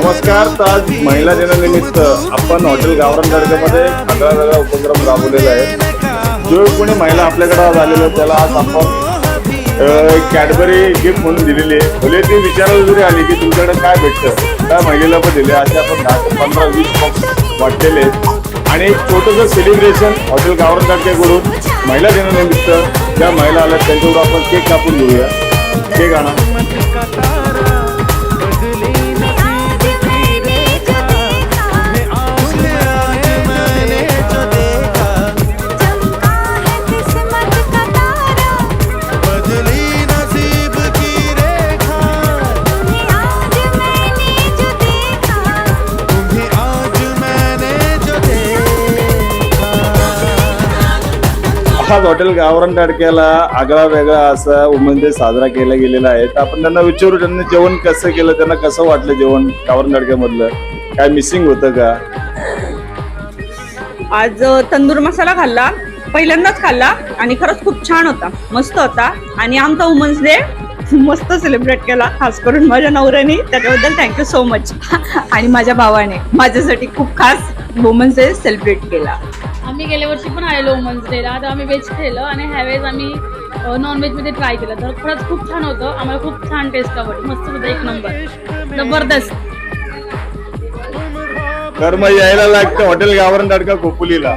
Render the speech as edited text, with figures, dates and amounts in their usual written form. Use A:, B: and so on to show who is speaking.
A: नमस्कार. तर आज महिला दिनानिमित्त आपण हॉटेल गावरान तडक्यामध्ये आगळा वेगळा उपक्रम राबवलेला आहे. जो कोणी महिला आपल्याकडे आज आलेला त्याला आज आपण कॅडबरी गिफ्ट म्हणून दिलेली आहे. भले ती विचारायला जरी आली की तुमच्याकडे काय भेटतं त्या महिलेला पण दिले. असे आपण 10 ते 15-20 बॉक्स वाटलेले आहेत आणि एक छोटंसं सेलिब्रेशन हॉटेल गावरान तडक्याकडून महिला दिनानिमित्त ज्या महिला आल्या त्यांच्यावर आपण केक कापून घेऊया. केक आणा. आज हॉटेल गावरान तडक्याला आगळा वेगळा असा वुमन डे साजरा केला गेलेला आहे. तर आपण त्यांना विचारू त्यांनी जेवण कसं केलं, त्यांना कसं वाटलं जेवण गावरान तडक्यामधलं, काय मिसिंग होतं का.
B: आज तंदूर मसाला खाल्ला, पहिल्यांदाच खाल्ला आणि खरंच खूप छान होता, मस्त होता. आणि आमचा वुमन्स डे मस्त सेलिब्रेट केला, खास करून माझ्या नवऱ्याने, त्याच्याबद्दल थँक्यू सो मच. आणि माझ्या भावाने माझ्यासाठी खूप खास वुमन्स डे सेलिब्रेट केला.
C: आम्ही गेल्या वर्षी पण आलेलो वुमन्स डेला. आता आम्ही व्हेज खाल्लं आणि ह्यावेळेस आम्ही नॉन व्हेजमध्ये ट्राय केलं, तर खरंच खूप छान होतं. आम्हाला खूप छान टेस्ट आवडली, मस्त होतं, एक नंबर, जबरदस्त.
A: तर मग यायला लागतं हॉटेल गावरान तडका खोपोलीला.